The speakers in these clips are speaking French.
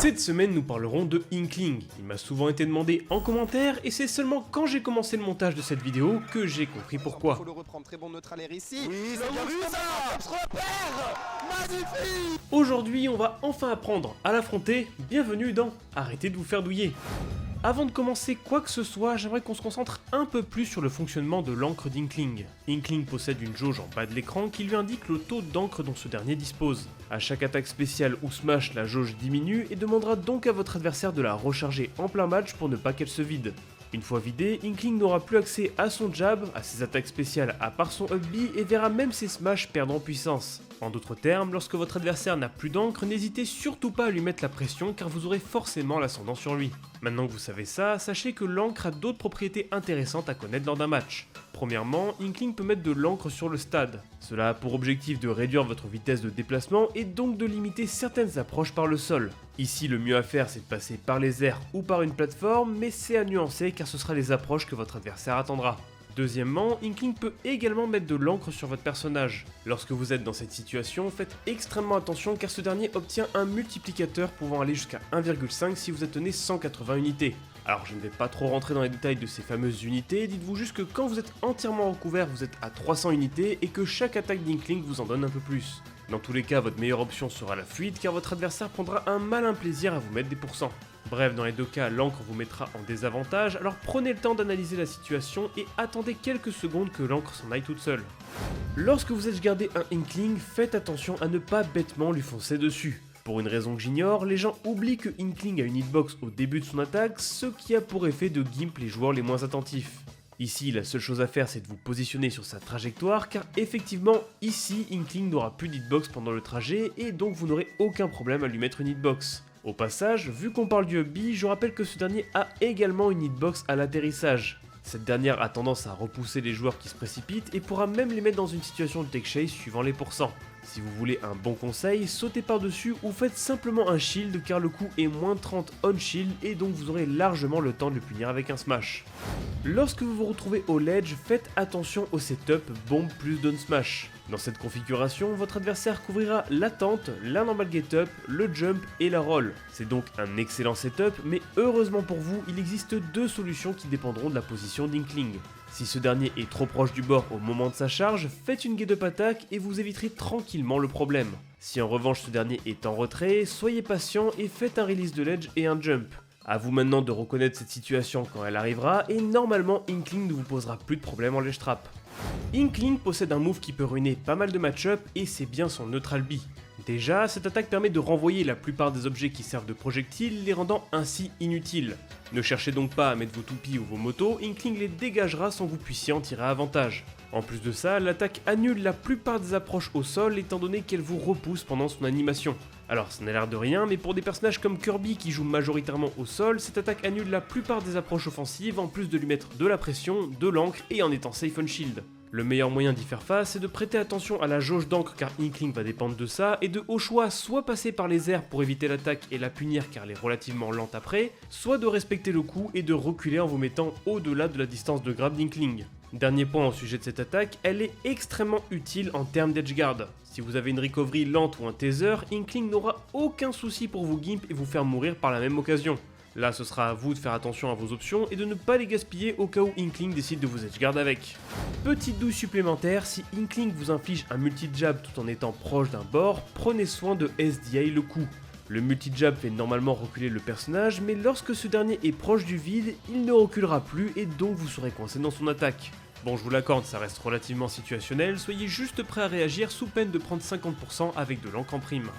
Cette semaine, nous parlerons de Inkling. Il m'a souvent été demandé en commentaire et c'est seulement quand j'ai commencé le montage de cette vidéo que j'ai compris pourquoi. Faut le reprendre, très bon neutralaire ici. Oui, c'est bien vu ça. Magnifique. Aujourd'hui, on va enfin apprendre à l'affronter. Bienvenue dans Arrêtez de vous faire douiller. Avant de commencer quoi que ce soit, j'aimerais qu'on se concentre un peu plus sur le fonctionnement de l'encre d'Inkling. Inkling possède une jauge en bas de l'écran qui lui indique le taux d'encre dont ce dernier dispose. À chaque attaque spéciale ou smash, la jauge diminue et demandera donc à votre adversaire de la recharger en plein match pour ne pas qu'elle se vide. Une fois vidée, Inkling n'aura plus accès à son jab, à ses attaques spéciales à part son up B et verra même ses smash perdre en puissance. En d'autres termes, lorsque votre adversaire n'a plus d'encre, n'hésitez surtout pas à lui mettre la pression car vous aurez forcément l'ascendant sur lui. Maintenant que vous savez ça, sachez que l'encre a d'autres propriétés intéressantes à connaître lors d'un match. Premièrement, Inkling peut mettre de l'encre sur le stade. Cela a pour objectif de réduire votre vitesse de déplacement et donc de limiter certaines approches par le sol. Ici, le mieux à faire c'est de passer par les airs ou par une plateforme, mais c'est à nuancer car ce sera les approches que votre adversaire attendra. Deuxièmement, Inkling peut également mettre de l'encre sur votre personnage. Lorsque vous êtes dans cette situation, faites extrêmement attention car ce dernier obtient un multiplicateur pouvant aller jusqu'à 1,5 si vous obtenez 180 unités. Alors je ne vais pas trop rentrer dans les détails de ces fameuses unités, dites-vous juste que quand vous êtes entièrement recouvert, vous êtes à 300 unités et que chaque attaque d'Inkling vous en donne un peu plus. Dans tous les cas, votre meilleure option sera la fuite car votre adversaire prendra un malin plaisir à vous mettre des pourcents. Bref, dans les deux cas, l'encre vous mettra en désavantage, alors prenez le temps d'analyser la situation et attendez quelques secondes que l'encre s'en aille toute seule. Lorsque vous êtes gardé un Inkling, faites attention à ne pas bêtement lui foncer dessus. Pour une raison que j'ignore, les gens oublient que Inkling a une hitbox au début de son attaque, ce qui a pour effet de gimp les joueurs les moins attentifs. Ici, la seule chose à faire c'est de vous positionner sur sa trajectoire, car effectivement, ici, Inkling n'aura plus d'hitbox pendant le trajet, et donc vous n'aurez aucun problème à lui mettre une hitbox. Au passage, vu qu'on parle du up B, je rappelle que ce dernier a également une hitbox à l'atterrissage. Cette dernière a tendance à repousser les joueurs qui se précipitent et pourra même les mettre dans une situation de tech chase suivant les pourcents. Si vous voulez un bon conseil, sautez par-dessus ou faites simplement un shield car le coup est moins 30 on shield et donc vous aurez largement le temps de le punir avec un smash. Lorsque vous vous retrouvez au ledge, faites attention au setup bombe plus down smash. Dans cette configuration, votre adversaire couvrira la tente, la normal get up, le jump et la roll. C'est donc un excellent setup, mais heureusement pour vous, il existe deux solutions qui dépendront de la position d'Inkling. Si ce dernier est trop proche du bord au moment de sa charge, faites une get up attack et vous éviterez tranquillement le problème. Si en revanche ce dernier est en retrait, soyez patient et faites un release de ledge et un jump. A vous maintenant de reconnaître cette situation quand elle arrivera et normalement Inkling ne vous posera plus de problème en ledge trap. Inkling possède un move qui peut ruiner pas mal de match-up et c'est bien son neutral B. Déjà, cette attaque permet de renvoyer la plupart des objets qui servent de projectiles, les rendant ainsi inutiles. Ne cherchez donc pas à mettre vos toupies ou vos motos, Inkling les dégagera sans que vous puissiez en tirer avantage. En plus de ça, l'attaque annule la plupart des approches au sol étant donné qu'elle vous repousse pendant son animation. Alors ça n'a l'air de rien, mais pour des personnages comme Kirby qui jouent majoritairement au sol, cette attaque annule la plupart des approches offensives en plus de lui mettre de la pression, de l'encre et en étant safe on shield. Le meilleur moyen d'y faire face est de prêter attention à la jauge d'encre car Inkling va dépendre de ça et de au choix soit passer par les airs pour éviter l'attaque et la punir car elle est relativement lente après, soit de respecter le coup et de reculer en vous mettant au-delà de la distance de grab d'Inkling. Dernier point au sujet de cette attaque, elle est extrêmement utile en termes d'edgeguard. Si vous avez une recovery lente ou un taser, Inkling n'aura aucun souci pour vous gimp et vous faire mourir par la même occasion. Là, ce sera à vous de faire attention à vos options et de ne pas les gaspiller au cas où Inkling décide de vous edgeguard avec. Petite douille supplémentaire, si Inkling vous inflige un multi-jab tout en étant proche d'un bord, prenez soin de SDI le coup. Le multi-jab fait normalement reculer le personnage, mais lorsque ce dernier est proche du vide, il ne reculera plus et donc vous serez coincé dans son attaque. Bon, je vous l'accorde, ça reste relativement situationnel, soyez juste prêt à réagir sous peine de prendre 50% avec de l'encre en prime.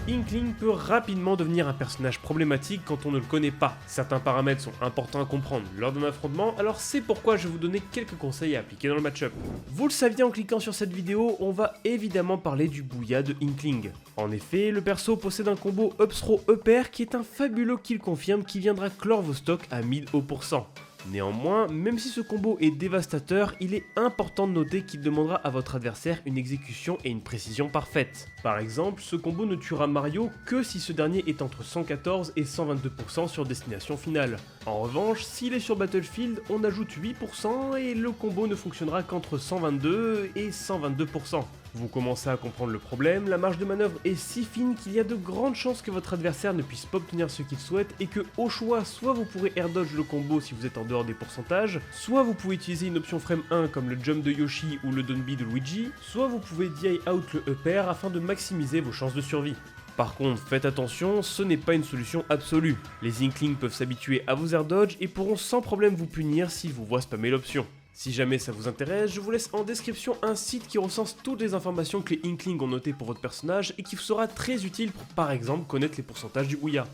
Inkling peut rapidement devenir un personnage problématique quand on ne le connaît pas. Certains paramètres sont importants à comprendre lors d'un affrontement, alors c'est pourquoi je vais vous donner quelques conseils à appliquer dans le match-up. Vous le saviez en cliquant sur cette vidéo, on va évidemment parler du bouya de Inkling. En effet, le perso possède un combo up throw up air qui est un fabuleux kill confirme qui viendra clore vos stocks à 1000 haut %. Néanmoins, même si ce combo est dévastateur, il est important de noter qu'il demandera à votre adversaire une exécution et une précision parfaite. Par exemple, ce combo ne tuera Mario que si ce dernier est entre 114 et 122% sur destination finale. En revanche, s'il est sur Battlefield, on ajoute 8% et le combo ne fonctionnera qu'entre 122 et 122%. Vous commencez à comprendre le problème, la marge de manœuvre est si fine qu'il y a de grandes chances que votre adversaire ne puisse pas obtenir ce qu'il souhaite et que au choix, soit vous pourrez air dodge le combo si vous êtes en dehors des pourcentages, soit vous pouvez utiliser une option frame 1 comme le jump de Yoshi ou le down B de Luigi, soit vous pouvez DI out le up air afin de maximiser vos chances de survie. Par contre, faites attention, ce n'est pas une solution absolue. Les Inklings peuvent s'habituer à vos air dodge et pourront sans problème vous punir s'ils vous voient spammer l'option. Si jamais ça vous intéresse, je vous laisse en description un site qui recense toutes les informations que les Inklings ont notées pour votre personnage et qui vous sera très utile pour par exemple connaître les pourcentages du Booyah.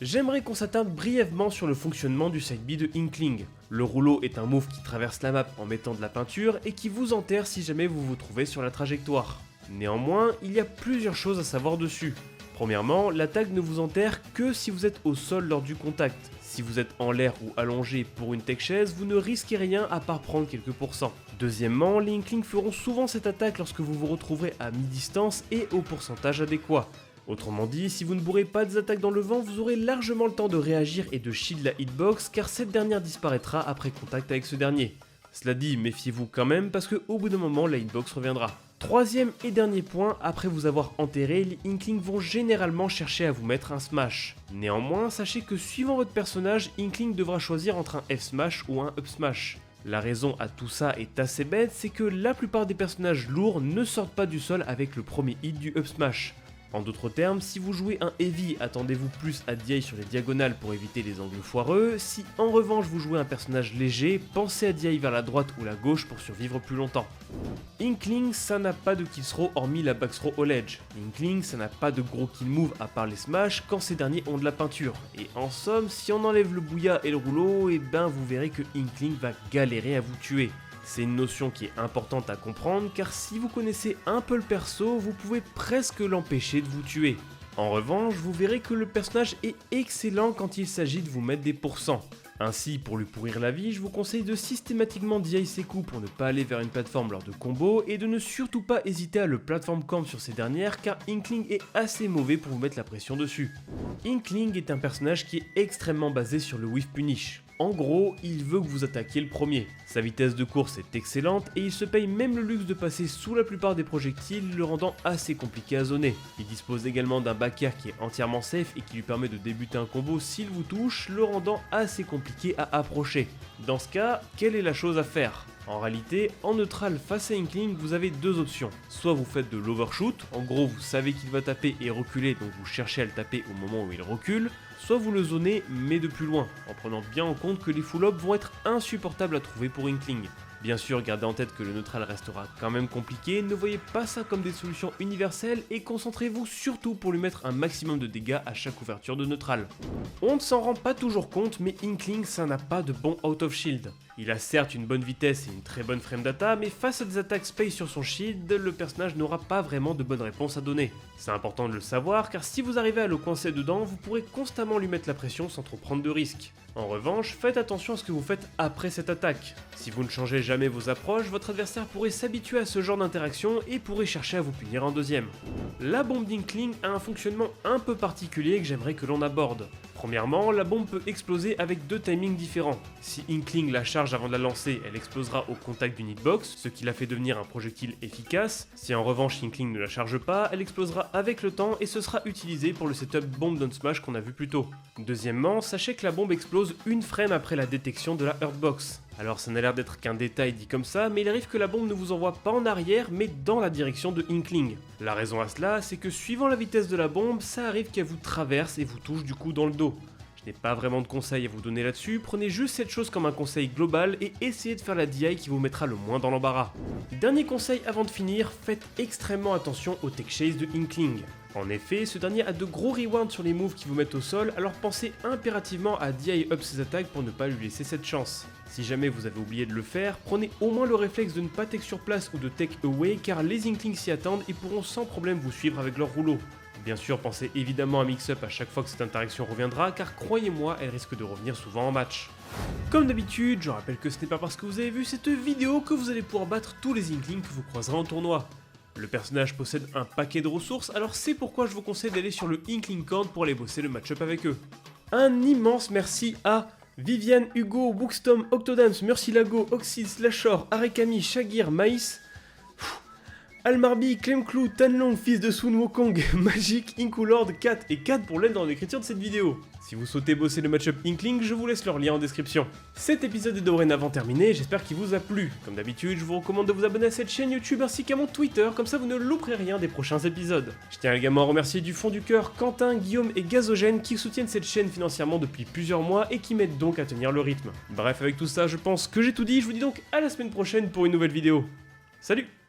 J'aimerais qu'on s'attarde brièvement sur le fonctionnement du side B de Inkling. Le rouleau est un move qui traverse la map en mettant de la peinture et qui vous enterre si jamais vous vous trouvez sur la trajectoire. Néanmoins, il y a plusieurs choses à savoir dessus. Premièrement, l'attaque ne vous enterre que si vous êtes au sol lors du contact. Si vous êtes en l'air ou allongé pour une tech chaise, vous ne risquez rien à part prendre quelques pourcents. Deuxièmement, les Inklings feront souvent cette attaque lorsque vous vous retrouverez à mi-distance et au pourcentage adéquat. Autrement dit, si vous ne bourrez pas des attaques dans le vent, vous aurez largement le temps de réagir et de shield la hitbox car cette dernière disparaîtra après contact avec ce dernier. Cela dit, méfiez-vous quand même parce qu'au bout d'un moment, la hitbox reviendra. Troisième et dernier point, après vous avoir enterré, les Inklings vont généralement chercher à vous mettre un smash. Néanmoins, sachez que suivant votre personnage, Inkling devra choisir entre un F smash ou un up smash. La raison à tout ça est assez bête, c'est que la plupart des personnages lourds ne sortent pas du sol avec le premier hit du up smash. En d'autres termes, si vous jouez un heavy, attendez-vous plus à DI sur les diagonales pour éviter les angles foireux. Si en revanche vous jouez un personnage léger, pensez à DI vers la droite ou la gauche pour survivre plus longtemps. Inkling, ça n'a pas de kill throw hormis la back throw au ledge. Inkling, ça n'a pas de gros kill move à part les smash quand ces derniers ont de la peinture. Et en somme, si on enlève le Booyah et le rouleau, et ben vous verrez que Inkling va galérer à vous tuer. C'est une notion qui est importante à comprendre car si vous connaissez un peu le perso, vous pouvez presque l'empêcher de vous tuer. En revanche, vous verrez que le personnage est excellent quand il s'agit de vous mettre des pourcents. Ainsi, pour lui pourrir la vie, je vous conseille de systématiquement DI ses coups pour ne pas aller vers une plateforme lors de combos et de ne surtout pas hésiter à le platform camp sur ces dernières car Inkling est assez mauvais pour vous mettre la pression dessus. Inkling est un personnage qui est extrêmement basé sur le whiff punish. En gros, il veut que vous attaquiez le premier. Sa vitesse de course est excellente et il se paye même le luxe de passer sous la plupart des projectiles, le rendant assez compliqué à zoner. Il dispose également d'un back air qui est entièrement safe et qui lui permet de débuter un combo s'il vous touche, le rendant assez compliqué à approcher. Dans ce cas, quelle est la chose à faire ? En réalité, en neutral face à Inkling, vous avez deux options. Soit vous faites de l'overshoot, en gros vous savez qu'il va taper et reculer donc vous cherchez à le taper au moment où il recule, soit vous le zonez mais de plus loin, en prenant bien en compte que les full-up vont être insupportables à trouver pour Inkling. Bien sûr, gardez en tête que le neutral restera quand même compliqué, ne voyez pas ça comme des solutions universelles et concentrez-vous surtout pour lui mettre un maximum de dégâts à chaque ouverture de neutral. On ne s'en rend pas toujours compte, mais Inkling ça n'a pas de bon out of shield. Il a certes une bonne vitesse et une très bonne frame data, mais face à des attaques space sur son shield, le personnage n'aura pas vraiment de bonne réponse à donner. C'est important de le savoir, car si vous arrivez à le coincer dedans, vous pourrez constamment lui mettre la pression sans trop prendre de risques. En revanche, faites attention à ce que vous faites après cette attaque. Si vous ne changez jamais vos approches, votre adversaire pourrait s'habituer à ce genre d'interaction et pourrait chercher à vous punir en deuxième. La bombe d'Inkling a un fonctionnement un peu particulier que j'aimerais que l'on aborde. Premièrement, la bombe peut exploser avec deux timings différents. Si Inkling la charge avant de la lancer, elle explosera au contact d'une hitbox, ce qui la fait devenir un projectile efficace. Si en revanche Inkling ne la charge pas, elle explosera avec le temps et ce sera utilisé pour le setup bomb down smash qu'on a vu plus tôt. Deuxièmement, sachez que la bombe explose une frame après la détection de la hurtbox. Alors ça n'a l'air d'être qu'un détail dit comme ça, mais il arrive que la bombe ne vous envoie pas en arrière, mais dans la direction de Inkling. La raison à cela, c'est que suivant la vitesse de la bombe, ça arrive qu'elle vous traverse et vous touche du coup dans le dos. Je n'ai pas vraiment de conseils à vous donner là-dessus, prenez juste cette chose comme un conseil global et essayez de faire la DI qui vous mettra le moins dans l'embarras. Dernier conseil avant de finir, faites extrêmement attention au tech chase de Inkling. En effet, ce dernier a de gros rewinds sur les moves qui vous mettent au sol, alors pensez impérativement à DI up ses attaques pour ne pas lui laisser cette chance. Si jamais vous avez oublié de le faire, prenez au moins le réflexe de ne pas tech sur place ou de tech away car les Inklings s'y attendent et pourront sans problème vous suivre avec leur rouleau. Bien sûr, pensez évidemment à mix-up à chaque fois que cette interaction reviendra car croyez-moi, elle risque de revenir souvent en match. Comme d'habitude, je rappelle que ce n'est pas parce que vous avez vu cette vidéo que vous allez pouvoir battre tous les Inklings que vous croiserez en tournoi. Le personnage possède un paquet de ressources, alors c'est pourquoi je vous conseille d'aller sur le Inkling Camp pour aller bosser le match-up avec eux. Un immense merci à Viviane, Hugo, Bookstom, Octodams, Murcielago, Oxys, Lashor, Arekami, Shagir, Maïs. Almarby, Clemclou, Tanlong, fils de Sun Wukong, Magic, Inkulord, Kat et Kat pour l'aide dans l'écriture de cette vidéo. Si vous souhaitez bosser le match-up Inkling, je vous laisse leur lien en description. Cet épisode est dorénavant terminé, j'espère qu'il vous a plu. Comme d'habitude, je vous recommande de vous abonner à cette chaîne YouTube ainsi qu'à mon Twitter, comme ça vous ne louperez rien des prochains épisodes. Je tiens également à remercier du fond du cœur Quentin, Guillaume et Gazogène qui soutiennent cette chaîne financièrement depuis plusieurs mois et qui m'aident donc à tenir le rythme. Bref, avec tout ça, je pense que j'ai tout dit, je vous dis donc à la semaine prochaine pour une nouvelle vidéo. Salut!